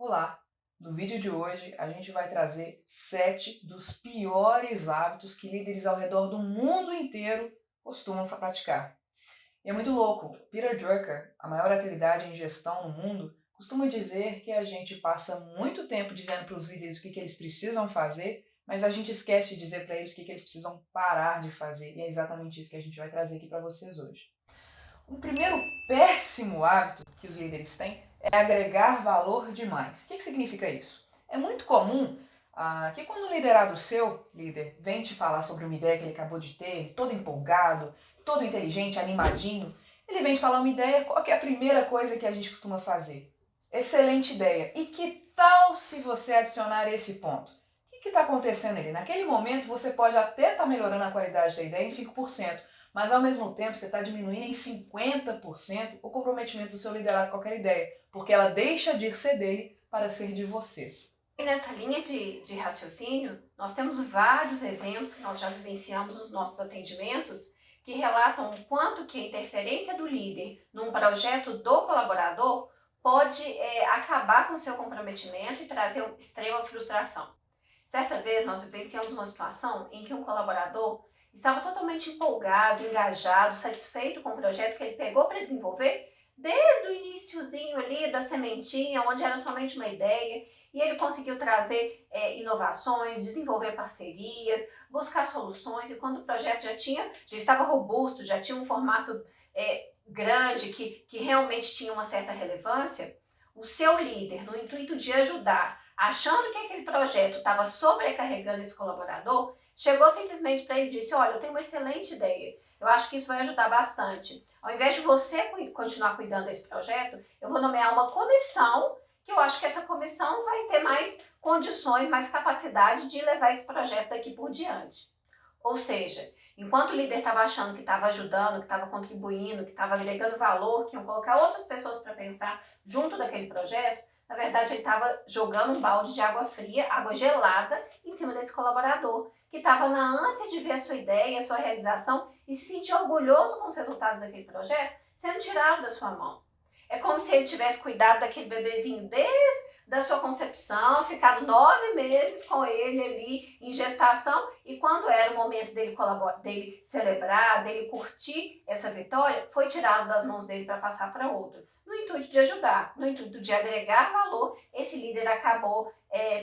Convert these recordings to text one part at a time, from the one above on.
Olá! No vídeo de hoje a gente vai trazer 7 dos piores hábitos que líderes ao redor do mundo inteiro costumam praticar. E é muito louco. Peter Drucker, a maior autoridade em gestão no mundo, costuma dizer que a gente passa muito tempo dizendo para os líderes o que eles precisam fazer, mas a gente esquece de dizer para eles o que eles precisam parar de fazer. E é exatamente isso que a gente vai trazer aqui para vocês hoje. Um primeiro péssimo hábito que os líderes têm é agregar valor demais. O que significa isso? É muito comum que quando um liderado seu, líder, vem te falar sobre uma ideia que ele acabou de ter, todo empolgado, todo inteligente, animadinho, ele vem te falar uma ideia, qual que é a primeira coisa que a gente costuma fazer? Excelente ideia! E que tal se você adicionar esse ponto? O que está acontecendo ali? Naquele momento você pode até estar melhorando a qualidade da ideia em 5%, mas ao mesmo tempo você está diminuindo em 50% o comprometimento do seu liderado com qualquer ideia, porque ela deixa de ser dele para ser de vocês. E nessa linha de raciocínio, nós temos vários exemplos que nós já vivenciamos nos nossos atendimentos que relatam o quanto que a interferência do líder num projeto do colaborador pode acabar com o seu comprometimento e trazer uma extrema frustração. Certa vez nós vivenciamos uma situação em que um colaborador estava totalmente empolgado, engajado, satisfeito com o projeto que ele pegou para desenvolver desde o iniciozinho ali da sementinha, onde era somente uma ideia, e ele conseguiu trazer inovações, desenvolver parcerias, buscar soluções, e quando o projeto já estava robusto, já tinha um formato grande, que realmente tinha uma certa relevância, o seu líder, no intuito de ajudar, achando que aquele projeto estava sobrecarregando esse colaborador, chegou simplesmente para ele e disse: olha, eu tenho uma excelente ideia, eu acho que isso vai ajudar bastante. Ao invés de você continuar cuidando desse projeto, eu vou nomear uma comissão, que eu acho que essa comissão vai ter mais condições, mais capacidade de levar esse projeto daqui por diante. Ou seja, enquanto o líder estava achando que estava ajudando, que estava contribuindo, que estava agregando valor, que iam colocar outras pessoas para pensar junto daquele projeto, na verdade ele estava jogando um balde de água fria, água gelada, em cima desse colaborador, que estava na ânsia de ver a sua ideia, a sua realização e se sentir orgulhoso com os resultados daquele projeto sendo tirado da sua mão. É como se ele tivesse cuidado daquele bebezinho desde da sua concepção, ficado 9 meses com ele ali em gestação, e quando era o momento dele dele celebrar, dele curtir essa vitória, foi tirado das mãos dele para passar para outro. No intuito de ajudar, no intuito de agregar valor, esse líder acabou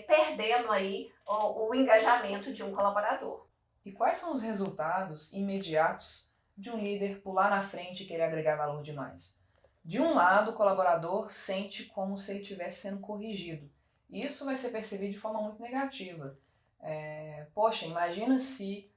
perdendo aí o engajamento de um colaborador. E quais são os resultados imediatos de um líder pular na frente e querer agregar valor demais? De um lado, o colaborador sente como se ele estivesse sendo corrigido. E isso vai ser percebido de forma muito negativa. Poxa, imagina se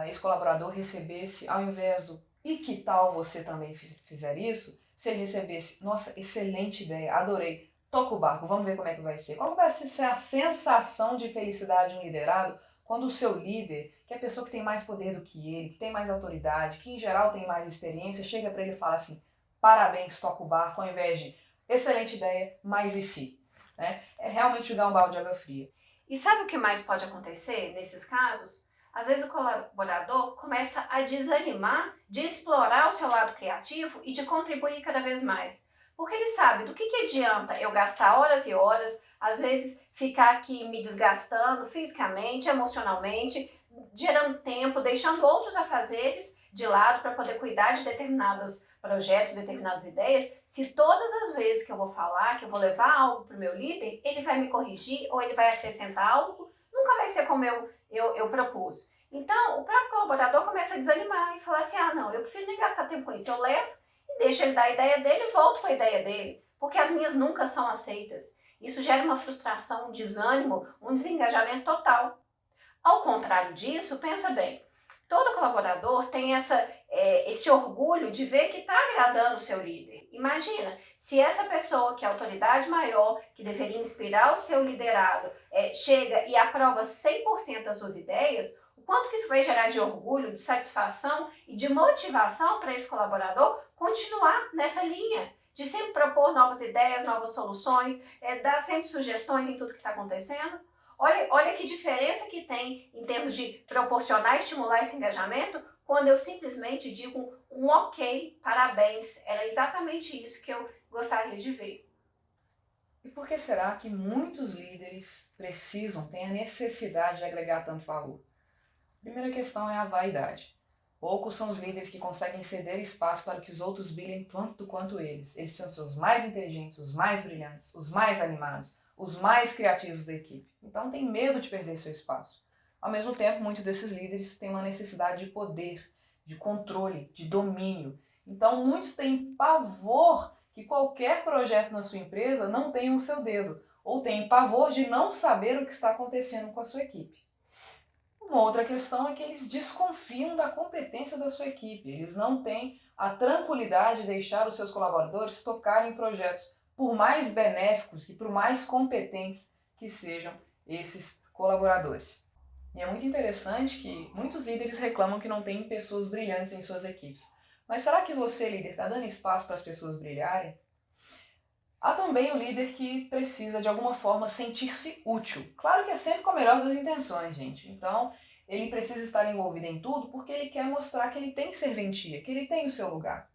esse colaborador recebesse, ao invés do e que tal você também fizer isso, se ele recebesse, nossa, excelente ideia, adorei, toca o barco, vamos ver como é que vai ser. Qual vai ser a sensação de felicidade de um liderado quando o seu líder, que é a pessoa que tem mais poder do que ele, que tem mais autoridade, que em geral tem mais experiência, chega para ele e fala assim: parabéns, toca o barco, ao invés de excelente ideia, mas e se? Né? É realmente jogar um balde de água fria. E sabe o que mais pode acontecer nesses casos? Às vezes o colaborador começa a desanimar de explorar o seu lado criativo e de contribuir cada vez mais. Porque ele sabe do que adianta eu gastar horas e horas, às vezes ficar aqui me desgastando fisicamente, emocionalmente, gerando tempo, deixando outros afazeres de lado para poder cuidar de determinados projetos, determinadas ideias, se todas as vezes que eu vou falar, que eu vou levar algo para o meu líder, ele vai me corrigir ou ele vai acrescentar algo, nunca vai ser como eu propus. Então, o próprio colaborador começa a desanimar e falar assim: ah, não, eu prefiro nem gastar tempo com isso, eu levo e deixo ele dar a ideia dele e volto com a ideia dele, porque as minhas nunca são aceitas. Isso gera uma frustração, um desânimo, um desengajamento total. Ao contrário disso, pensa bem, todo colaborador tem esse orgulho de ver que está agradando o seu líder. Imagina, se essa pessoa que é a autoridade maior, que deveria inspirar o seu liderado, chega e aprova 100% das suas ideias, o quanto que isso vai gerar de orgulho, de satisfação e de motivação para esse colaborador continuar nessa linha, de sempre propor novas ideias, novas soluções, dar sempre sugestões em tudo que está acontecendo. Olha que diferença que tem em termos de proporcionar e estimular esse engajamento quando eu simplesmente digo um ok, parabéns, era exatamente isso que eu gostaria de ver. E por que será que muitos líderes têm a necessidade de agregar tanto valor? A primeira questão é a vaidade. Poucos são os líderes que conseguem ceder espaço para que os outros brilhem tanto quanto eles. Eles precisam ser os mais inteligentes, os mais brilhantes, os mais animados, os mais criativos da equipe. Então tem medo de perder seu espaço. Ao mesmo tempo, muitos desses líderes têm uma necessidade de poder, de controle, de domínio. Então muitos têm pavor que qualquer projeto na sua empresa não tenha o seu dedo, ou têm pavor de não saber o que está acontecendo com a sua equipe. Uma outra questão é que eles desconfiam da competência da sua equipe. Eles não têm a tranquilidade de deixar os seus colaboradores tocarem em projetos, por mais benéficos e por mais competentes que sejam esses colaboradores. E é muito interessante que muitos líderes reclamam que não têm pessoas brilhantes em suas equipes. Mas será que você, líder, está dando espaço para as pessoas brilharem? Há também o líder que precisa, de alguma forma, sentir-se útil. Claro que é sempre com a melhor das intenções, gente. Então, ele precisa estar envolvido em tudo porque ele quer mostrar que ele tem serventia, que ele tem o seu lugar.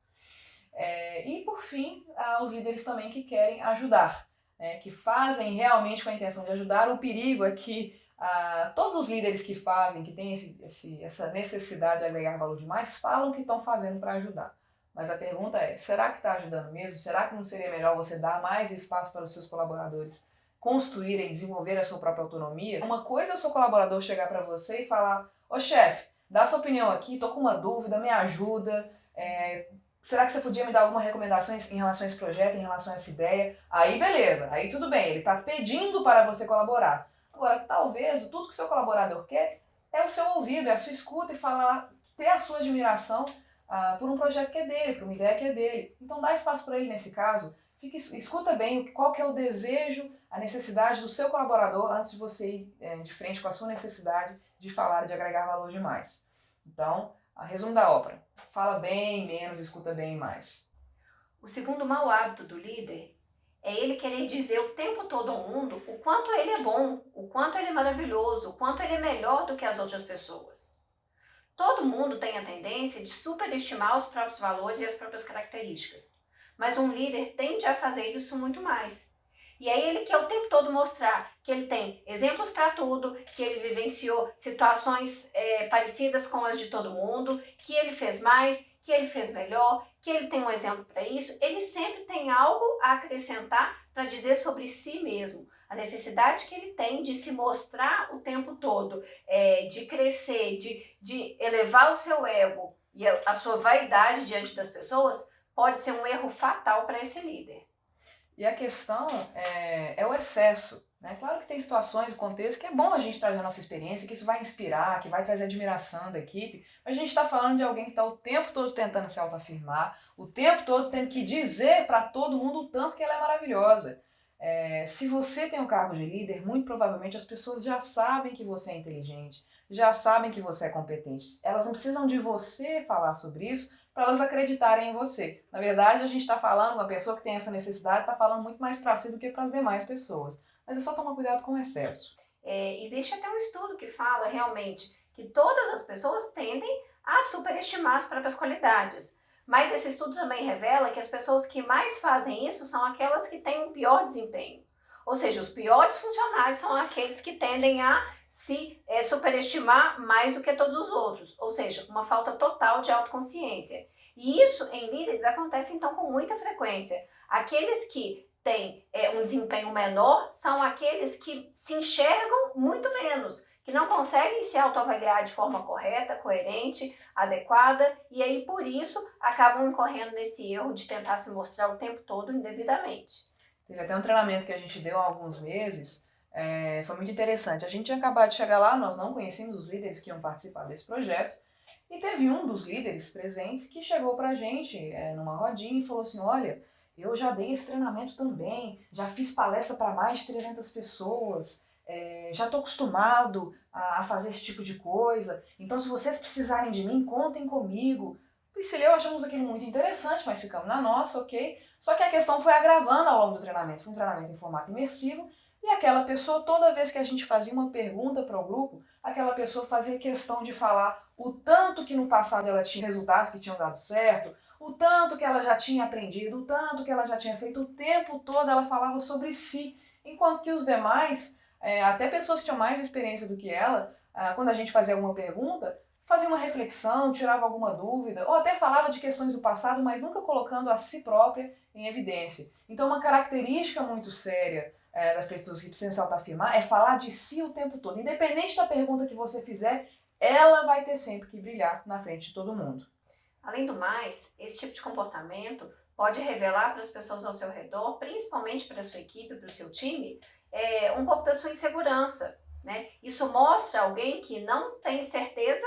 E, por fim, há os líderes também que querem ajudar, que fazem realmente com a intenção de ajudar. O perigo é que todos os líderes que fazem, que têm essa necessidade de agregar valor demais, falam que estão fazendo para ajudar. Mas a pergunta é, será que está ajudando mesmo? Será que não seria melhor você dar mais espaço para os seus colaboradores construírem, desenvolver a sua própria autonomia? Uma coisa é o seu colaborador chegar para você e falar, ô chefe, dá sua opinião aqui, estou com uma dúvida, me ajuda, será que você podia me dar alguma recomendação em relação a esse projeto, em relação a essa ideia? Aí beleza, aí tudo bem, ele está pedindo para você colaborar. Agora, talvez tudo que o seu colaborador quer é o seu ouvido, é a sua escuta e falar, ter a sua admiração por um projeto que é dele, por uma ideia que é dele. Então dá espaço para ele nesse caso, escuta bem qual que é o desejo, a necessidade do seu colaborador antes de você ir de frente com a sua necessidade de falar, de agregar valor demais. Então, resumo da ópera, fala bem menos, escuta bem mais. O segundo mau hábito do líder é ele querer dizer o tempo todo ao mundo o quanto ele é bom, o quanto ele é maravilhoso, o quanto ele é melhor do que as outras pessoas. Todo mundo tem a tendência de superestimar os próprios valores e as próprias características, mas um líder tende a fazer isso muito mais. E aí ele quer o tempo todo mostrar que ele tem exemplos para tudo, que ele vivenciou situações parecidas com as de todo mundo, que ele fez mais, que ele fez melhor, que ele tem um exemplo para isso. Ele sempre tem algo a acrescentar para dizer sobre si mesmo. A necessidade que ele tem de se mostrar o tempo todo, de crescer, de elevar o seu ego e a sua vaidade diante das pessoas, pode ser um erro fatal para esse líder. E a questão é o excesso. Né? Claro que tem situações e contextos que é bom a gente trazer a nossa experiência, que isso vai inspirar, que vai trazer admiração da equipe, mas a gente está falando de alguém que está o tempo todo tentando se autoafirmar, o tempo todo tendo que dizer para todo mundo o tanto que ela é maravilhosa. Se você tem um cargo de líder, muito provavelmente as pessoas já sabem que você é inteligente, já sabem que você é competente. Elas não precisam de você falar sobre isso para elas acreditarem em você. Na verdade, a gente está falando, a pessoa que tem essa necessidade está falando muito mais para si do que para as demais pessoas. Mas é só tomar cuidado com o excesso. Existe até um estudo que fala realmente que todas as pessoas tendem a superestimar as próprias qualidades. Mas esse estudo também revela que as pessoas que mais fazem isso são aquelas que têm um pior desempenho. Ou seja, os piores funcionários são aqueles que tendem a se superestimar mais do que todos os outros. Ou seja, uma falta total de autoconsciência. E isso em líderes acontece então com muita frequência. Aqueles que têm um desempenho menor são aqueles que se enxergam muito menos, que não conseguem se autoavaliar de forma correta, coerente, adequada, e aí por isso acabam incorrendo nesse erro de tentar se mostrar o tempo todo indevidamente. Teve até um treinamento que a gente deu há alguns meses, foi muito interessante. A gente tinha acabado de chegar lá, nós não conhecíamos os líderes que iam participar desse projeto, e teve um dos líderes presentes que chegou pra gente numa rodinha e falou assim, olha, eu já dei esse treinamento também, já fiz palestra para mais de 300 pessoas, já estou acostumado a fazer esse tipo de coisa, então se vocês precisarem de mim, contem comigo. Priscila e eu achamos aquilo muito interessante, mas ficamos na nossa, ok? Só que a questão foi agravando ao longo do treinamento, foi um treinamento em formato imersivo, e aquela pessoa, toda vez que a gente fazia uma pergunta para o grupo, aquela pessoa fazia questão de falar o tanto que no passado ela tinha resultados que tinham dado certo, o tanto que ela já tinha aprendido, o tanto que ela já tinha feito, o tempo todo ela falava sobre si, enquanto que os demais, até pessoas que tinham mais experiência do que ela, quando a gente fazia alguma pergunta, fazia uma reflexão, tirava alguma dúvida, ou até falava de questões do passado, mas nunca colocando a si própria em evidência. Então uma característica muito séria das pessoas que precisam se autoafirmar é falar de si o tempo todo. Independente da pergunta que você fizer, ela vai ter sempre que brilhar na frente de todo mundo. Além do mais, esse tipo de comportamento pode revelar para as pessoas ao seu redor, principalmente para a sua equipe, para o seu time, um pouco da sua insegurança, né? Isso mostra alguém que não tem certeza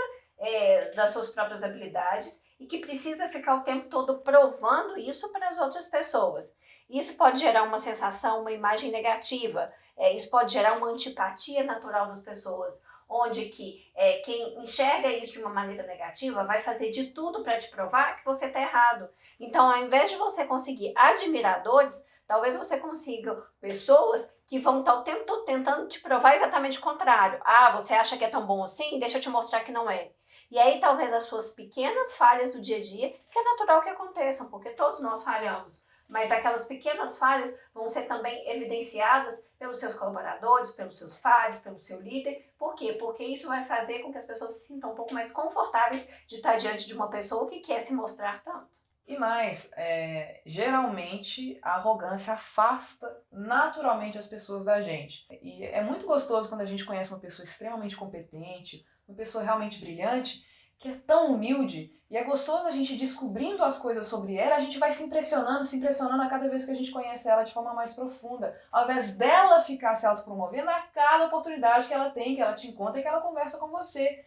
das suas próprias habilidades e que precisa ficar o tempo todo provando isso para as outras pessoas. Isso pode gerar uma sensação, uma imagem negativa, isso pode gerar uma antipatia natural das pessoas, onde que quem enxerga isso de uma maneira negativa vai fazer de tudo para te provar que você está errado. Então, ao invés de você conseguir admiradores, talvez você consiga pessoas que vão estar o tempo todo tentando te provar exatamente o contrário. Ah, você acha que é tão bom assim? Deixa eu te mostrar que não é. E aí talvez as suas pequenas falhas do dia a dia, que é natural que aconteçam, porque todos nós falhamos, mas aquelas pequenas falhas vão ser também evidenciadas pelos seus colaboradores, pelos seus pares, pelo seu líder. Por quê? Porque isso vai fazer com que as pessoas se sintam um pouco mais confortáveis de estar diante de uma pessoa que quer se mostrar tanto. E mais, geralmente a arrogância afasta naturalmente as pessoas da gente. E é muito gostoso quando a gente conhece uma pessoa extremamente competente, uma pessoa realmente brilhante, que é tão humilde, e é gostoso a gente descobrindo as coisas sobre ela, a gente vai se impressionando a cada vez que a gente conhece ela de forma mais profunda. Ao invés dela ficar se autopromovendo a cada oportunidade que ela tem, que ela te encontra e que ela conversa com você.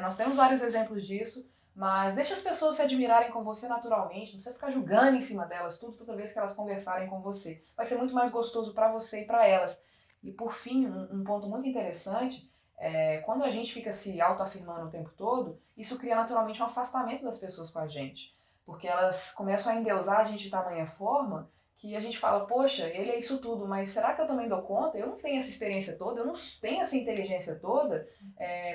Nós temos vários exemplos disso. Mas deixa as pessoas se admirarem com você naturalmente, não precisa ficar julgando em cima delas toda vez que elas conversarem com você. Vai ser muito mais gostoso para você e para elas. E por fim, um ponto muito interessante quando a gente fica se autoafirmando o tempo todo, isso cria naturalmente um afastamento das pessoas com a gente. Porque elas começam a endeusar a gente de tamanha forma que a gente fala, poxa, ele é isso tudo, mas será que eu também dou conta? Eu não tenho essa experiência toda, eu não tenho essa inteligência toda,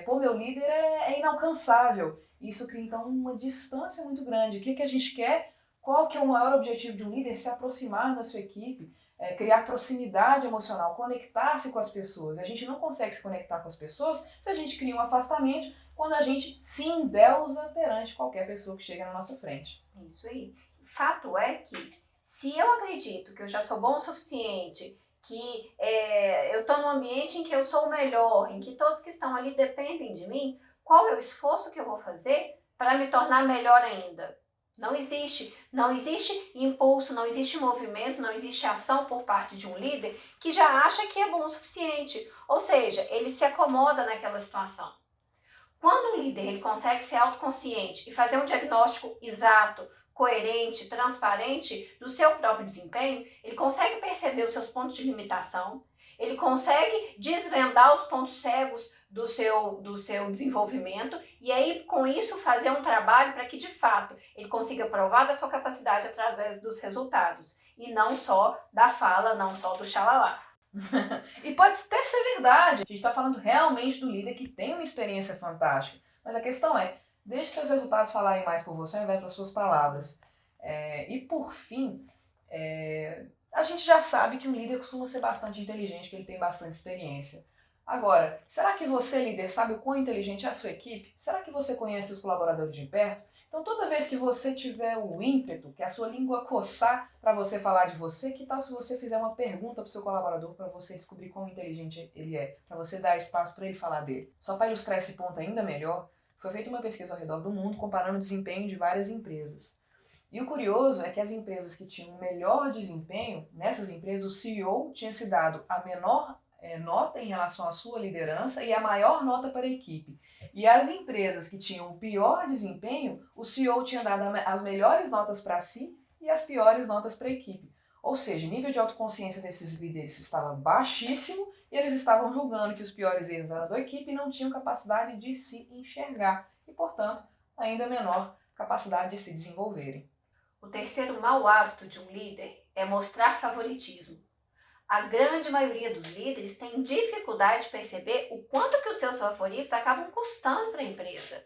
meu líder é inalcançável. Isso cria então uma distância muito grande. O que a gente quer? Qual que é o maior objetivo de um líder? Se aproximar da sua equipe, criar proximidade emocional, conectar-se com as pessoas. A gente não consegue se conectar com as pessoas se a gente cria um afastamento quando a gente se endeusa perante qualquer pessoa que chega na nossa frente. Isso aí. Fato é que se eu acredito que eu já sou bom o suficiente, que eu estou num ambiente em que eu sou o melhor, em que todos que estão ali dependem de mim, qual é o esforço que eu vou fazer para me tornar melhor ainda? Não existe. Não existe impulso, não existe movimento, não existe ação por parte de um líder que já acha que é bom o suficiente. Ou seja, ele se acomoda naquela situação. Quando o líder ele consegue ser autoconsciente e fazer um diagnóstico exato, coerente, transparente do seu próprio desempenho, ele consegue perceber os seus pontos de limitação, ele consegue desvendar os pontos cegos do seu desenvolvimento e aí com isso fazer um trabalho para que de fato ele consiga provar da sua capacidade através dos resultados e não só da fala, não só do xalalá. E pode até ser verdade, a gente está falando realmente do líder que tem uma experiência fantástica, mas a questão deixe seus resultados falarem mais por você ao invés das suas palavras. E por fim, a gente já sabe que um líder costuma ser bastante inteligente, que ele tem bastante experiência. Agora, será que você, líder, sabe o quão inteligente é a sua equipe? Será que você conhece os colaboradores de perto? Então toda vez que você tiver o ímpeto, que a sua língua coçar para você falar de você, que tal se você fizer uma pergunta para o seu colaborador para você descobrir quão inteligente ele é, para você dar espaço para ele falar dele? Só para ilustrar esse ponto ainda melhor, foi feita uma pesquisa ao redor do mundo comparando o desempenho de várias empresas. E o curioso é que as empresas que tinham o melhor desempenho, nessas empresas o CEO tinha se dado a menor nota em relação à sua liderança e a maior nota para a equipe. E as empresas que tinham o pior desempenho, o CEO tinha dado as melhores notas para si e as piores notas para a equipe. Ou seja, o nível de autoconsciência desses líderes estava baixíssimo e eles estavam julgando que os piores erros eram da equipe e não tinham capacidade de se enxergar e, portanto, ainda menor capacidade de se desenvolverem. O terceiro mau hábito de um líder é mostrar favoritismo. A grande maioria dos líderes tem dificuldade de perceber o quanto que os seus favoritos acabam custando para a empresa.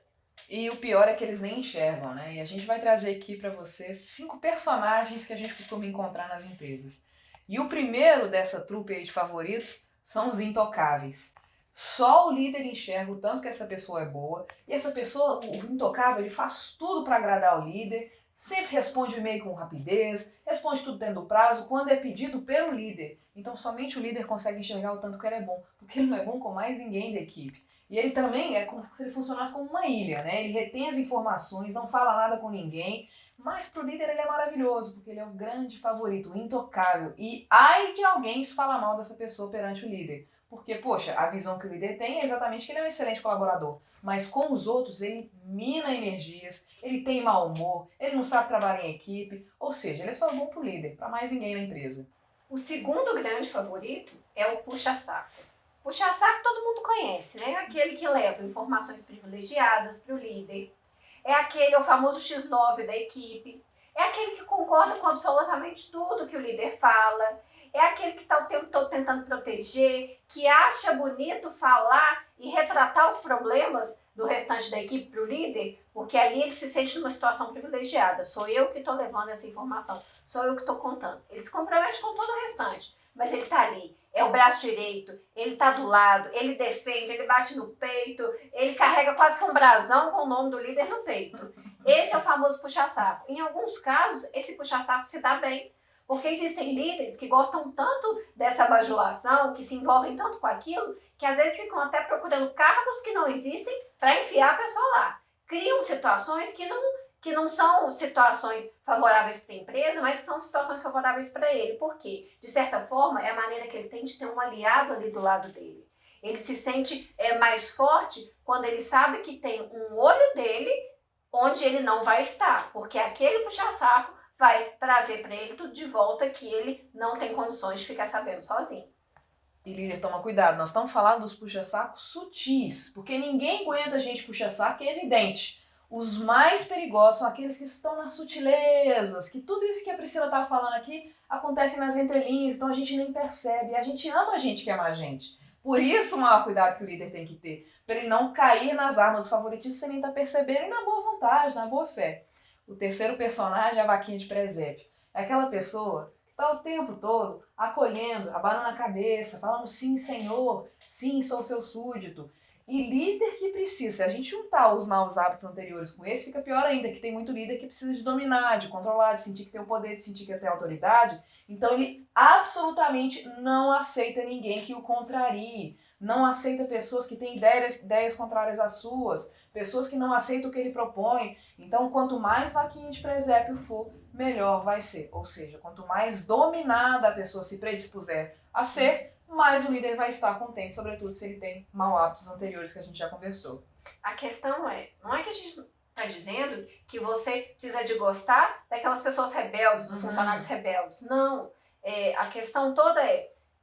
E o pior é que eles nem enxergam, né? E a gente vai trazer aqui para você 5 personagens que a gente costuma encontrar nas empresas. E o primeiro dessa trupe aí de favoritos são os intocáveis. Só o líder enxerga o tanto que essa pessoa é boa, e essa pessoa, o intocável, ele faz tudo para agradar o líder, sempre responde o e-mail com rapidez, responde tudo dentro do prazo, quando é pedido pelo líder. Então somente o líder consegue enxergar o tanto que ele é bom, porque ele não é bom com mais ninguém da equipe. E ele também é como se ele funcionasse como uma ilha, né? Ele retém as informações, não fala nada com ninguém, mas pro líder ele é maravilhoso, porque ele é o grande favorito, o intocável. E ai de alguém se falar mal dessa pessoa perante o líder. Porque, poxa, a visão que o líder tem é exatamente que ele é um excelente colaborador. Mas com os outros, ele mina energias, ele tem mau humor, ele não sabe trabalhar em equipe. Ou seja, ele é só bom pro líder, para mais ninguém na empresa. O segundo grande favorito é o puxa-saco. Puxa-saco todo mundo conhece, né? Aquele que leva informações privilegiadas para o líder. É o famoso X9 da equipe. É aquele que concorda com absolutamente tudo que o líder fala. É aquele que está o tempo todo tentando proteger, que acha bonito falar e retratar os problemas do restante da equipe para o líder, porque ali ele se sente numa situação privilegiada. Sou eu que estou levando essa informação, sou eu que estou contando. Ele se compromete com todo o restante, mas ele está ali. É o braço direito, ele está do lado, ele defende, ele bate no peito, ele carrega quase que um brasão com o nome do líder no peito. Esse é o famoso puxa-saco. Em alguns casos, esse puxa-saco se dá bem, porque existem líderes que gostam tanto dessa bajulação, que se envolvem tanto com aquilo, que às vezes ficam até procurando cargos que não existem para enfiar a pessoa lá. Criam situações que não são situações favoráveis para a empresa, mas que são situações favoráveis para ele. Por quê? De certa forma, é a maneira que ele tem de ter um aliado ali do lado dele. Ele se sente mais forte quando ele sabe que tem um olho dele onde ele não vai estar, porque aquele puxa-saco vai trazer para ele tudo de volta que ele não tem condições de ficar sabendo sozinho. E líder, toma cuidado, nós estamos falando dos puxa-sacos sutis, porque ninguém aguenta a gente puxa-saco, é evidente. Os mais perigosos são aqueles que estão nas sutilezas, que tudo isso que a Priscila está falando aqui acontece nas entrelinhas, então a gente nem percebe. E a gente ama a gente que ama a gente. Por isso o maior cuidado que o líder tem que ter, para ele não cair nas armas do favoritismo sem nem estar percebendo e na boa vontade, na boa fé. O terceiro personagem é a vaquinha de presépio. É aquela pessoa que está o tempo todo acolhendo, abanando a cabeça, falando sim, senhor, sim, sou seu súdito. E líder que precisa, se a gente juntar os maus hábitos anteriores com esse, fica pior ainda, que tem muito líder que precisa de dominar, de controlar, de sentir que tem o poder, de sentir que tem autoridade. Então ele absolutamente não aceita ninguém que o contrarie, não aceita pessoas que têm ideias contrárias às suas, pessoas que não aceitam o que ele propõe. Então quanto mais vaquinha de presépio for, melhor vai ser. Ou seja, quanto mais dominada a pessoa se predispuser a ser, mais o líder vai estar contente, sobretudo se ele tem mau hábitos anteriores que a gente já conversou. A questão não é que a gente está dizendo que você precisa de gostar daquelas pessoas rebeldes, dos funcionários rebeldes. Não. A questão toda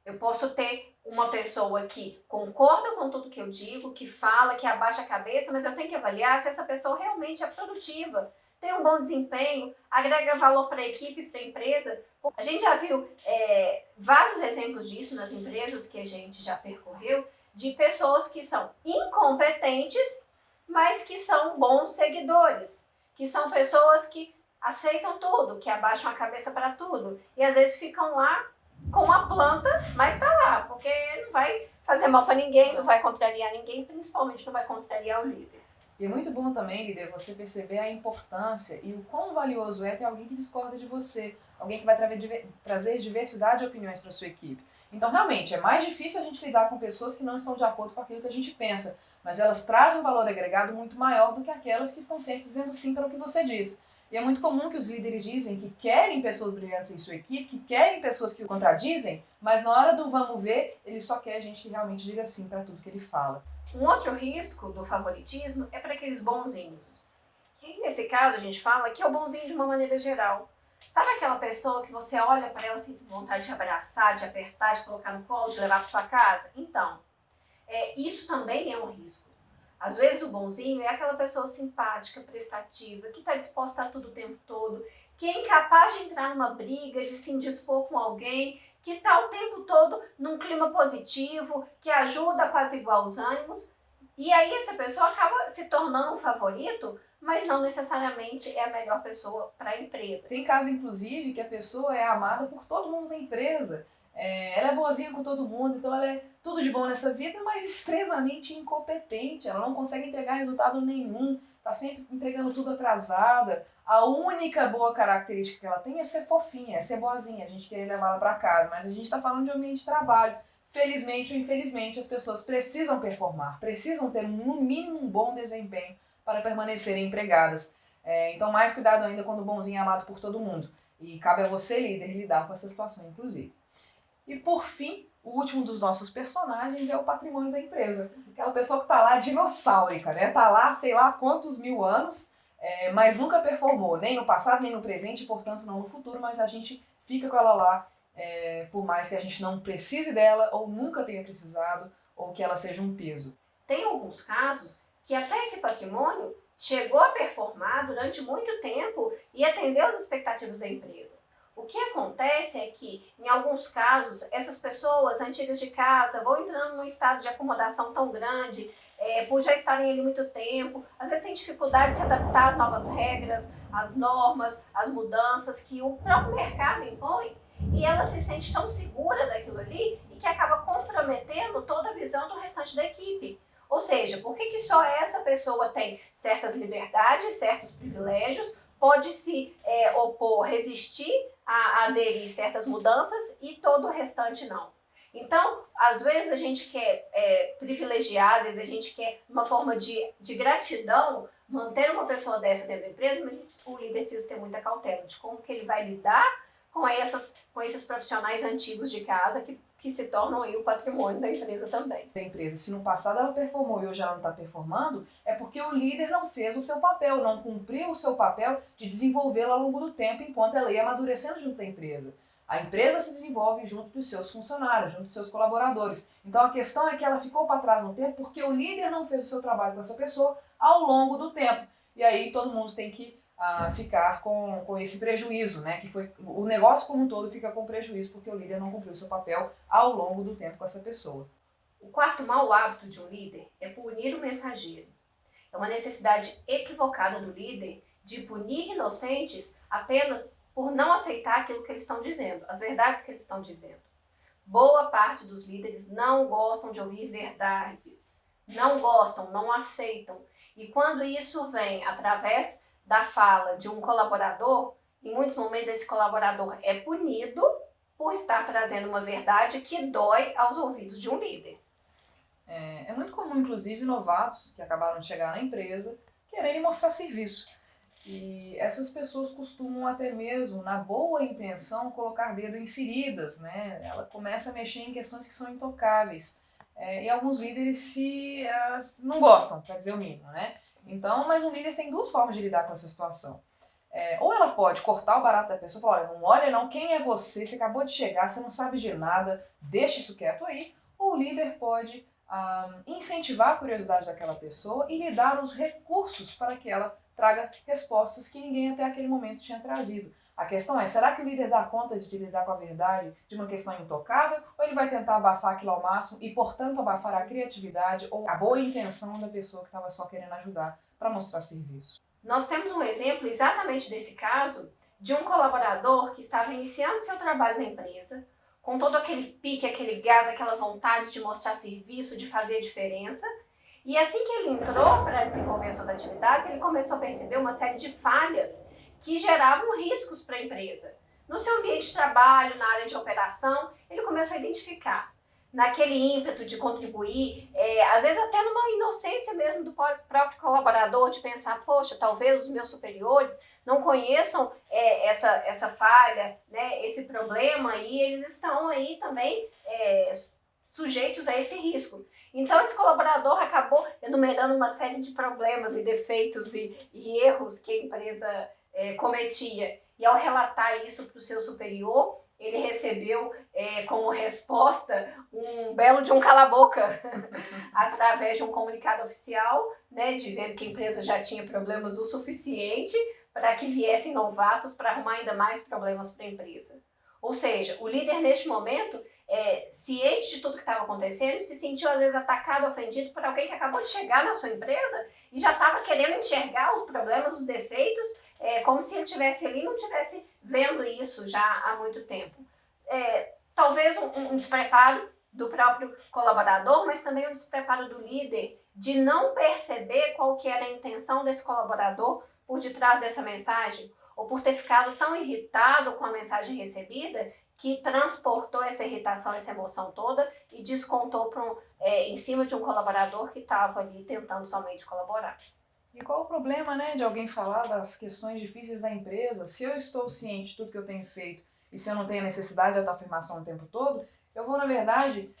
eu posso ter uma pessoa que concorda com tudo que eu digo, que fala, que abaixa a cabeça, mas eu tenho que avaliar se essa pessoa realmente é produtiva, tem um bom desempenho, agrega valor para a equipe, para a empresa. A gente já viu vários exemplos disso nas empresas que a gente já percorreu, de pessoas que são incompetentes, mas que são bons seguidores, que são pessoas que aceitam tudo, que abaixam a cabeça para tudo, e às vezes ficam lá com a planta, mas tá lá, porque não vai fazer mal para ninguém, não vai contrariar ninguém, principalmente não vai contrariar o líder. E é muito bom também, líder, você perceber a importância e o quão valioso é ter alguém que discorda de você, alguém que vai trazer diversidade de opiniões para sua equipe. Então, realmente, é mais difícil a gente lidar com pessoas que não estão de acordo com aquilo que a gente pensa, mas elas trazem um valor agregado muito maior do que aquelas que estão sempre dizendo sim para o que você diz. E é muito comum que os líderes dizem que querem pessoas brilhantes em sua equipe, que querem pessoas que o contradizem, mas na hora do vamos ver, ele só quer gente que realmente diga sim para tudo que ele fala. Um outro risco do favoritismo é para aqueles bonzinhos. E aí, nesse caso, a gente fala que é o bonzinho de uma maneira geral. Sabe aquela pessoa que você olha para ela assim, com vontade de abraçar, de apertar, de colocar no colo, de levar para sua casa? Então, isso também é um risco. Às vezes o bonzinho é aquela pessoa simpática, prestativa, que está disposta a tudo o tempo todo, que é incapaz de entrar numa briga, de se indispor com alguém, que está o tempo todo num clima positivo, que ajuda a apaziguar os ânimos, E aí essa pessoa acaba se tornando um favorito, mas não necessariamente é a melhor pessoa para a empresa. Tem caso, inclusive, que a pessoa é amada por todo mundo da empresa. Ela é boazinha com todo mundo, então ela é tudo de bom nessa vida, mas extremamente incompetente. Ela não consegue entregar resultado nenhum, está sempre entregando tudo atrasada. A única boa característica que ela tem é ser fofinha, é ser boazinha, a gente querer levar ela para casa, mas a gente está falando de ambiente de trabalho. Felizmente ou infelizmente, as pessoas precisam performar, precisam ter no mínimo um bom desempenho para permanecerem empregadas. Então, mais cuidado ainda quando o bonzinho é amado por todo mundo. E cabe a você, líder, lidar com essa situação, inclusive. E, por fim, o último dos nossos personagens é o patrimônio da empresa. Aquela pessoa que está lá dinossaurica, né? Está lá, sei lá quantos mil anos, mas nunca performou, nem no passado, nem no presente, portanto não no futuro, mas a gente fica com ela lá, por mais que a gente não precise dela, ou nunca tenha precisado, ou que ela seja um peso. Tem alguns casos que até esse patrimônio chegou a performar durante muito tempo e atendeu às expectativas da empresa. O que acontece é que, em alguns casos, essas pessoas antigas de casa vão entrando num estado de acomodação tão grande, por já estarem ali muito tempo, às vezes tem dificuldade de se adaptar às novas regras, às normas, às mudanças que o próprio mercado impõe, e ela se sente tão segura daquilo ali e que acaba comprometendo toda a visão do restante da equipe. Ou seja, por que só essa pessoa tem certas liberdades, certos privilégios, pode se opor, resistir a aderir certas mudanças e todo o restante não? Então, às vezes a gente quer privilegiar, às vezes a gente quer uma forma de gratidão, manter uma pessoa dessa dentro da empresa, mas o líder precisa ter muita cautela de como que ele vai lidar com esses profissionais antigos de casa que se tornam aí o patrimônio da empresa também. Da empresa, se no passado ela performou e hoje ela não está performando, é porque o líder não fez o seu papel, não cumpriu o seu papel de desenvolvê-la ao longo do tempo enquanto ela ia amadurecendo junto da empresa. A empresa se desenvolve junto dos seus funcionários, junto dos seus colaboradores. Então a questão é que ela ficou para trás no tempo porque o líder não fez o seu trabalho com essa pessoa ao longo do tempo. E aí todo mundo tem que ficar com esse prejuízo, né? Que foi o negócio como um todo fica com prejuízo porque o líder não cumpriu o seu papel ao longo do tempo com essa pessoa. O quarto mau hábito de um líder é punir o mensageiro. É uma necessidade equivocada do líder de punir inocentes apenas por não aceitar aquilo que eles estão dizendo, as verdades que eles estão dizendo. Boa parte dos líderes não gostam de ouvir verdades, não gostam, não aceitam. E quando isso vem através da fala de um colaborador, em muitos momentos esse colaborador é punido por estar trazendo uma verdade que dói aos ouvidos de um líder. É muito comum, inclusive, novatos que acabaram de chegar na empresa quererem mostrar serviço. E essas pessoas costumam até mesmo, na boa intenção, colocar dedo em feridas, né? Ela começa a mexer em questões que são intocáveis. E alguns líderes não gostam, para dizer o mínimo, né? Então, mas um líder tem duas formas de lidar com essa situação. Ou ela pode cortar o barato da pessoa e falar, olha, não olha não, quem é você? Você acabou de chegar, você não sabe de nada, deixa isso quieto aí. Ou o líder pode incentivar a curiosidade daquela pessoa e lhe dar os recursos para que ela traga respostas que ninguém até aquele momento tinha trazido. A questão é, será que o líder dá conta de lidar com a verdade de uma questão intocável ou ele vai tentar abafar aquilo ao máximo e, portanto, abafar a criatividade ou a boa intenção da pessoa que estava só querendo ajudar para mostrar serviço? Nós temos um exemplo exatamente desse caso de um colaborador que estava iniciando seu trabalho na empresa, com todo aquele pique, aquele gás, aquela vontade de mostrar serviço, de fazer diferença. E assim que ele entrou para desenvolver suas atividades, ele começou a perceber uma série de falhas que geravam riscos para a empresa. No seu ambiente de trabalho, na área de operação, ele começou a identificar. Naquele ímpeto de contribuir, às vezes até numa inocência mesmo do próprio colaborador, de pensar, poxa, talvez os meus superiores não conheçam essa falha, né, esse problema, e eles estão aí também sujeitos a esse risco. Então esse colaborador acabou enumerando uma série de problemas e defeitos e erros que a empresa cometia. E ao relatar isso para o seu superior, ele recebeu como resposta um belo de um cala-boca através de um comunicado oficial, né, dizendo que a empresa já tinha problemas o suficiente para que viessem novatos para arrumar ainda mais problemas para a empresa. Ou seja, o líder neste momento, ciente de tudo que estava acontecendo, se sentiu às vezes atacado, ofendido por alguém que acabou de chegar na sua empresa e já estava querendo enxergar os problemas, os defeitos, como se ele estivesse ali e não estivesse vendo isso já há muito tempo. Talvez um despreparo do próprio colaborador, mas também um despreparo do líder de não perceber qual que era a intenção desse colaborador por detrás dessa mensagem, ou por ter ficado tão irritado com a mensagem recebida que transportou essa irritação, essa emoção toda e descontou em cima de um colaborador que estava ali tentando somente colaborar. E qual o problema, né, de alguém falar das questões difíceis da empresa? Se eu estou ciente de tudo que eu tenho feito e se eu não tenho necessidade de autoafirmação o tempo todo, eu vou, na verdade,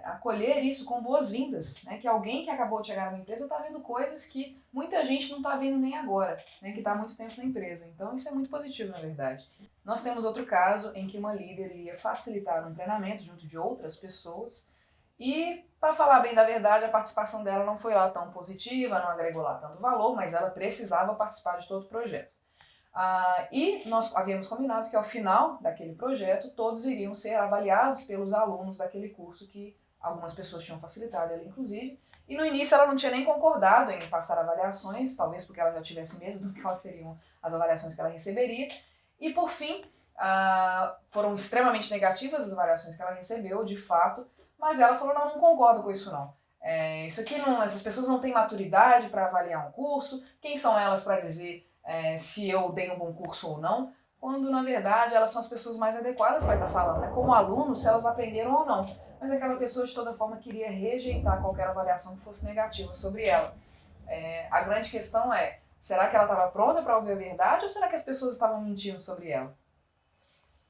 acolher isso com boas-vindas, né? Que alguém que acabou de chegar na minha empresa está vendo coisas que muita gente não está vendo nem agora, né? Que está há muito tempo na empresa. Então, isso é muito positivo, na verdade. Nós temos outro caso em que uma líder iria facilitar um treinamento junto de outras pessoas e, para falar bem da verdade, a participação dela não foi lá tão positiva, não agregou lá tanto valor, mas ela precisava participar de todo o projeto. E nós havíamos combinado que ao final daquele projeto todos iriam ser avaliados pelos alunos daquele curso que algumas pessoas tinham facilitado ela inclusive, e no início ela não tinha nem concordado em passar avaliações, talvez porque ela já tivesse medo do que quais seriam as avaliações que ela receberia, e por fim foram extremamente negativas as avaliações que ela recebeu, de fato, mas ela falou, não concordo com isso não. Isso aqui não, essas pessoas não têm maturidade para avaliar um curso, quem são elas para dizer se eu dei um bom curso ou não, quando na verdade elas são as pessoas mais adequadas para estar falando, né? Como aluno, se elas aprenderam ou não. Mas aquela pessoa de toda forma queria rejeitar qualquer avaliação que fosse negativa sobre ela. A grande questão é, será que ela estava pronta para ouvir a verdade ou será que as pessoas estavam mentindo sobre ela?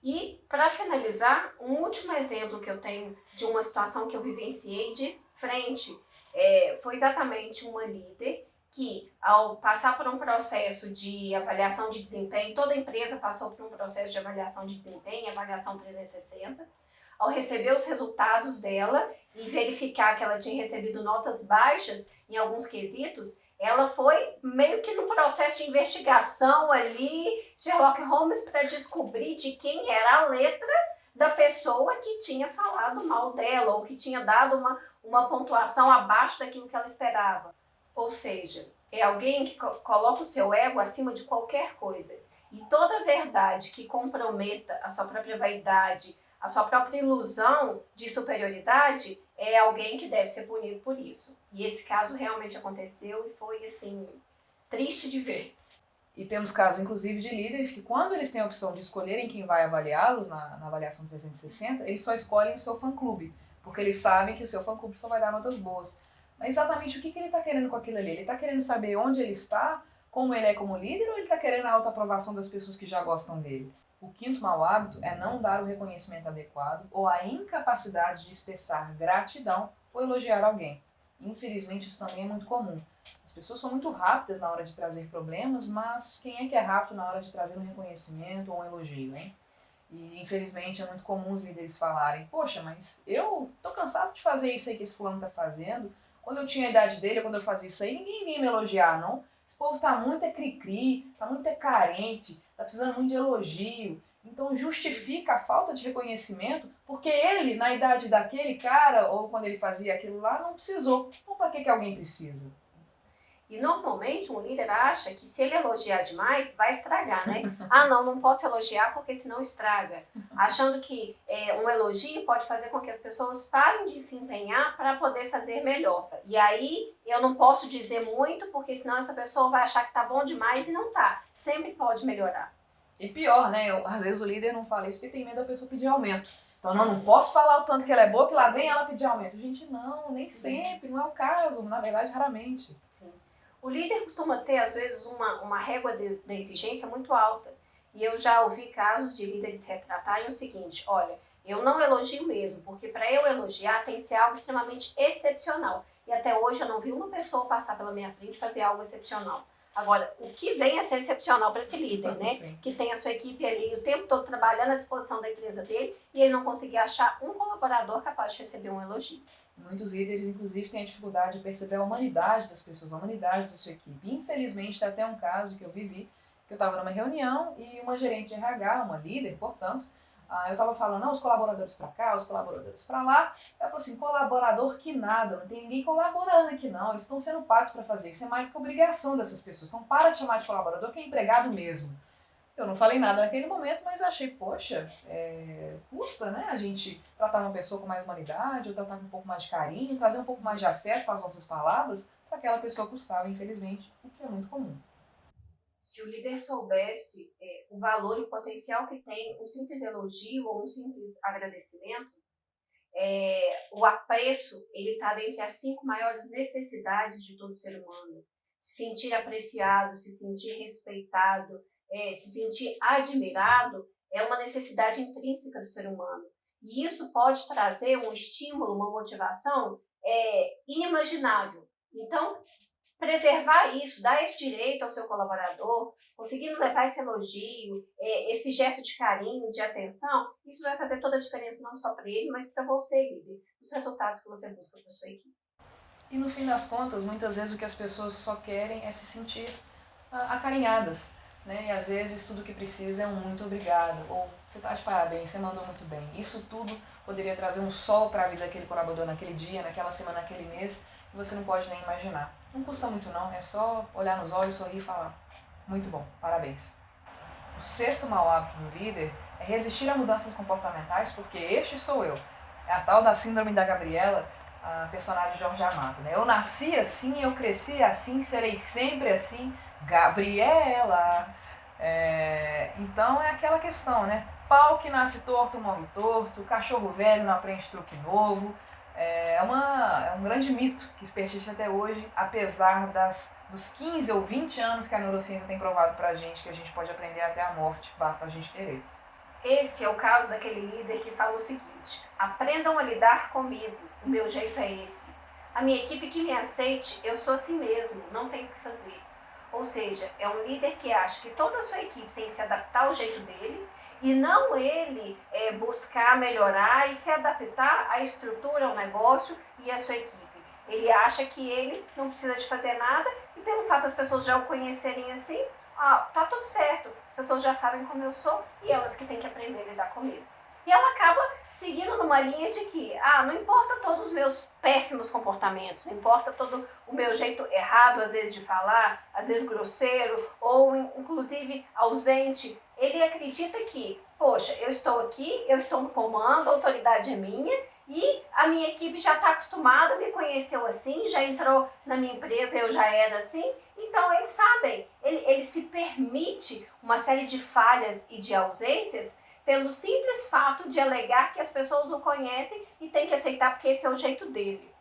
E, para finalizar, um último exemplo que eu tenho de uma situação que eu vivenciei de frente foi exatamente uma líder que, ao passar por um processo de avaliação de desempenho, toda empresa passou por um processo de avaliação de desempenho, avaliação 360, ao receber os resultados dela e verificar que ela tinha recebido notas baixas em alguns quesitos, ela foi meio que num processo de investigação ali, Sherlock Holmes, para descobrir de quem era a letra da pessoa que tinha falado mal dela ou que tinha dado uma pontuação abaixo daquilo que ela esperava. Ou seja, é alguém que coloca o seu ego acima de qualquer coisa. E toda verdade que comprometa a sua própria vaidade, a sua própria ilusão de superioridade, é alguém que deve ser punido por isso. E esse caso realmente aconteceu e foi, assim, triste de ver. E temos casos, inclusive, de líderes que, quando eles têm a opção de escolherem quem vai avaliá-los na avaliação 360, eles só escolhem o seu fã-clube, porque eles sabem que o seu fã-clube só vai dar notas boas. Mas exatamente o que ele está querendo com aquilo ali? Ele está querendo saber onde ele está, como ele é como líder, ou ele está querendo a autoaprovação das pessoas que já gostam dele? O quinto mau hábito é não dar o reconhecimento adequado ou a incapacidade de expressar gratidão ou elogiar alguém. Infelizmente, isso também é muito comum. As pessoas são muito rápidas na hora de trazer problemas, mas quem é que é rápido na hora de trazer um reconhecimento ou um elogio, hein? E infelizmente é muito comum os líderes falarem, poxa, mas eu tô cansado de fazer isso aí que esse fulano tá fazendo. Quando eu tinha a idade dele, quando eu fazia isso aí, ninguém vinha me elogiar, não. Esse povo tá muito cri-cri, tá muito carente, tá precisando muito de elogio. Então justifica a falta de reconhecimento, porque ele, na idade daquele cara, ou quando ele fazia aquilo lá, não precisou. Então para que alguém precisa? E normalmente um líder acha que se ele elogiar demais, vai estragar, né? Não posso elogiar porque senão estraga. Achando que um elogio pode fazer com que as pessoas parem de se empenhar para poder fazer melhor. E aí eu não posso dizer muito porque senão essa pessoa vai achar que tá bom demais e não tá. Sempre pode melhorar. E pior, né? Às vezes o líder não fala isso porque tem medo da pessoa pedir aumento. Então, não posso falar o tanto que ela é boa, que lá vem ela pedir aumento. Gente, não, nem sempre, não é o caso. Na verdade, raramente. Sim. O líder costuma ter, às vezes, uma régua da exigência muito alta. E eu já ouvi casos de líderes retratarem o seguinte, olha, eu não elogio mesmo, porque para eu elogiar tem que ser algo extremamente excepcional. E até hoje eu não vi uma pessoa passar pela minha frente e fazer algo excepcional. Agora, o que vem a ser excepcional para esse líder, né? Sim. Que tem a sua equipe ali o tempo todo trabalhando à disposição da empresa dele e ele não conseguir achar um colaborador capaz de receber um elogio. Muitos líderes, inclusive, têm a dificuldade de perceber a humanidade das pessoas, a humanidade da sua equipe. Infelizmente, tem até um caso que eu vivi, que eu estava numa reunião e uma gerente de RH, uma líder, portanto, Eu estava falando, não, os colaboradores para cá, os colaboradores para lá. Ela falou assim, colaborador que nada, não tem ninguém colaborando aqui não, eles estão sendo pagos para fazer, isso é mais do que obrigação dessas pessoas. Então para de chamar de colaborador que é empregado mesmo. Eu não falei nada naquele momento, mas achei, poxa, custa, né, a gente tratar uma pessoa com mais humanidade, ou tratar com um pouco mais de carinho, trazer um pouco mais de afeto para as nossas palavras, para aquela pessoa custava, infelizmente, o que é muito comum. Se o líder soubesse o valor e o potencial que tem um simples elogio ou um simples agradecimento, o apreço, ele está dentre as 5 maiores necessidades de todo ser humano. Se sentir apreciado, se sentir respeitado, se sentir admirado, é uma necessidade intrínseca do ser humano. E isso pode trazer um estímulo, uma motivação inimaginável. Então, preservar isso, dar esse direito ao seu colaborador, conseguindo levar esse elogio, esse gesto de carinho, de atenção, isso vai fazer toda a diferença não só para ele, mas para você, líder, os resultados que você busca para sua equipe. E no fim das contas, muitas vezes o que as pessoas só querem é se sentir acarinhadas, né? E às vezes tudo que precisa é um muito obrigado, ou você está de parabéns, você mandou muito bem. Isso tudo poderia trazer um sol para a vida daquele colaborador naquele dia, naquela semana, naquele mês, que você não pode nem imaginar. Não custa muito não, é só olhar nos olhos, sorrir e falar, muito bom, parabéns. O 6º mau hábito do líder é resistir a mudanças comportamentais, porque este sou eu. É a tal da síndrome da Gabriela, a personagem de Jorge Amado, né? Eu nasci assim, eu cresci assim, serei sempre assim, Gabriela. Então é aquela questão, né? Pau que nasce torto, morre torto, cachorro velho não aprende truque novo. É um grande mito que persiste até hoje, apesar dos 15 ou 20 anos que a neurociência tem provado pra gente que a gente pode aprender até a morte, basta a gente querer. Esse é o caso daquele líder que fala o seguinte: aprendam a lidar comigo, o meu jeito é esse. A minha equipe que me aceite, eu sou assim mesmo, não tenho o que fazer. Ou seja, é um líder que acha que toda a sua equipe tem que se adaptar ao jeito dele e não ele buscar melhorar e se adaptar à estrutura, ao negócio e à sua equipe. Ele acha que ele não precisa de fazer nada e pelo fato das pessoas já o conhecerem assim, tá tudo certo, as pessoas já sabem como eu sou e elas que têm que aprender a lidar comigo. E ela acaba seguindo numa linha de que, não importa todos os meus péssimos comportamentos, não importa todo o meu jeito errado, às vezes, de falar, às vezes grosseiro, ou inclusive ausente. Ele acredita que, poxa, eu estou aqui, eu estou no comando, a autoridade é minha, e a minha equipe já está acostumada, me conheceu assim, já entrou na minha empresa, eu já era assim. Então, eles sabem, ele se permite uma série de falhas e de ausências pelo simples fato de alegar que as pessoas o conhecem e tem que aceitar porque esse é o jeito dele.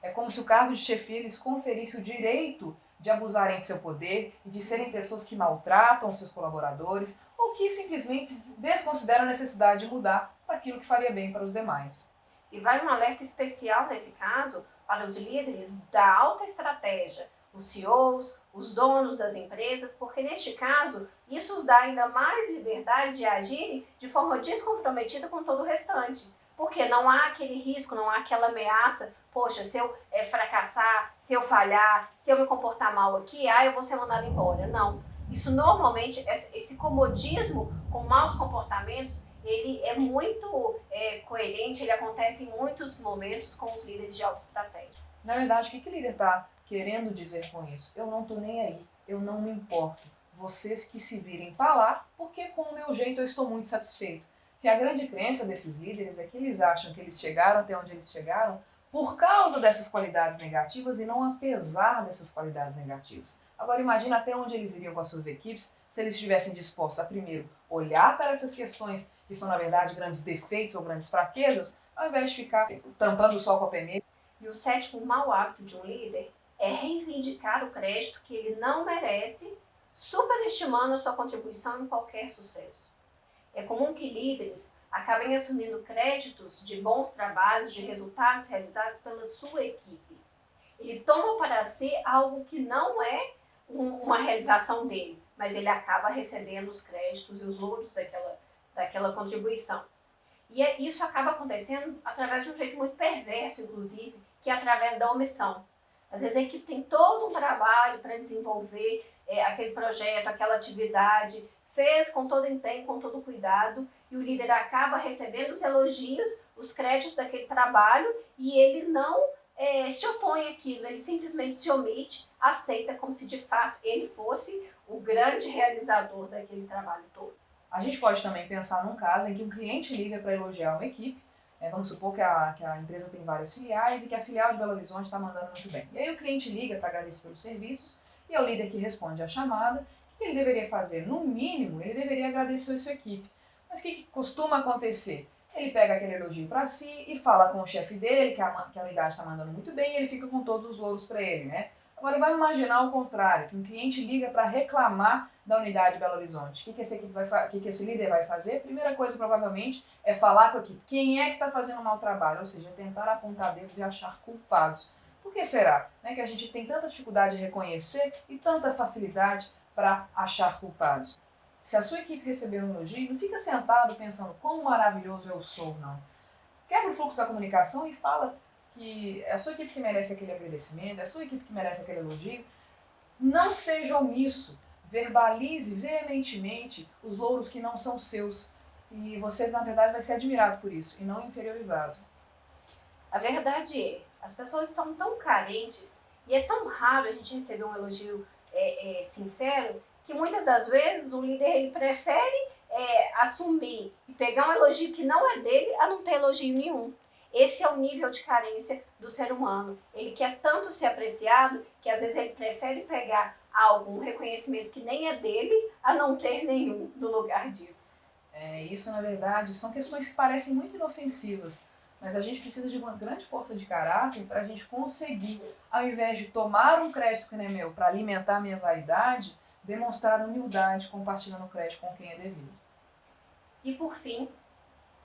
É como se o cargo de chefia lhes conferisse o direito de abusarem de seu poder e de serem pessoas que maltratam seus colaboradores ou que simplesmente desconsideram a necessidade de mudar para aquilo que faria bem para os demais. E vai um alerta especial nesse caso para os líderes da alta estratégia, os CEOs, os donos das empresas, porque neste caso isso os dá ainda mais liberdade de agirem de forma descomprometida com todo o restante. Porque não há aquele risco, não há aquela ameaça, poxa, se eu fracassar, se eu falhar, se eu me comportar mal aqui, eu vou ser mandado embora. Não. Isso normalmente, esse comodismo com maus comportamentos, ele é muito coerente, ele acontece em muitos momentos com os líderes de alta estratégia. Na verdade, o que o líder está querendo dizer com isso? Eu não estou nem aí, eu não me importo. Vocês que se virem para lá, porque com o meu jeito eu estou muito satisfeito. Que a grande crença desses líderes é que eles acham que eles chegaram até onde eles chegaram por causa dessas qualidades negativas e não apesar dessas qualidades negativas. Agora imagina até onde eles iriam com as suas equipes se eles estivessem dispostos a primeiro olhar para essas questões que são na verdade grandes defeitos ou grandes fraquezas, ao invés de ficar tampando o sol com a peneira. E o 7º mau hábito de um líder é reivindicar o crédito que ele não merece, superestimando a sua contribuição em qualquer sucesso. É comum que líderes acabem assumindo créditos de bons trabalhos, de resultados realizados pela sua equipe. Ele toma para si algo que não é uma realização dele, mas ele acaba recebendo os créditos e os louros daquela contribuição. E isso acaba acontecendo através de um jeito muito perverso, inclusive, que é através da omissão. Às vezes a equipe tem todo um trabalho para desenvolver aquele projeto, aquela atividade, fez com todo empenho, com todo cuidado, e o líder acaba recebendo os elogios, os créditos daquele trabalho e ele não se opõe àquilo, ele simplesmente se omite, aceita como se de fato ele fosse o grande realizador daquele trabalho todo. A gente pode também pensar num caso em que um cliente liga para elogiar uma equipe. Vamos supor que a empresa tem várias filiais e que a filial de Belo Horizonte está mandando muito bem. E aí o cliente liga para agradecer pelos serviços e é o líder que responde a chamada. O que ele deveria fazer? No mínimo, ele deveria agradecer a sua equipe. Mas o que costuma acontecer? Ele pega aquele elogio para si e fala com o chefe dele que a unidade está mandando muito bem e ele fica com todos os louros para ele, né? Agora vai imaginar o contrário, que um cliente liga para reclamar da unidade de Belo Horizonte. O que esse líder vai fazer? Primeira coisa, provavelmente, é falar com a equipe. Quem é que está fazendo um mau trabalho? Ou seja, tentar apontar dedos e achar culpados. Por que será, né, que a gente tem tanta dificuldade de reconhecer e tanta facilidade para achar culpados? Se a sua equipe receber um elogio, não fica sentado pensando quão maravilhoso eu sou, não. Quebra o fluxo da comunicação e fala que é a sua equipe que merece aquele agradecimento, é a sua equipe que merece aquele elogio. Não seja omisso, verbalize veementemente os louros que não são seus e você, na verdade, vai ser admirado por isso e não inferiorizado. A verdade é, as pessoas estão tão carentes e é tão raro a gente receber um elogio sincero que muitas das vezes o líder ele prefere assumir e pegar um elogio que não é dele a não ter elogio nenhum. Esse é o nível de carência do ser humano. Ele quer tanto ser apreciado que às vezes ele prefere pegar algum reconhecimento que nem é dele a não ter nenhum no lugar disso. Isso, na verdade, são questões que parecem muito inofensivas, mas a gente precisa de uma grande força de caráter para a gente conseguir, ao invés de tomar um crédito que não é meu para alimentar a minha vaidade, demonstrar humildade compartilhando o crédito com quem é devido. E por fim,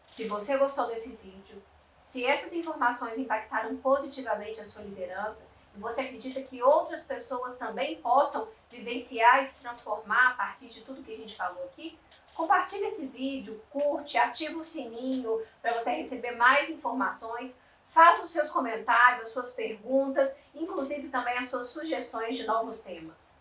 se você gostou desse vídeo, se essas informações impactaram positivamente a sua liderança e você acredita que outras pessoas também possam vivenciar e se transformar a partir de tudo que a gente falou aqui, compartilhe esse vídeo, curte, ativa o sininho para você receber mais informações, faça os seus comentários, as suas perguntas, inclusive também as suas sugestões de novos temas.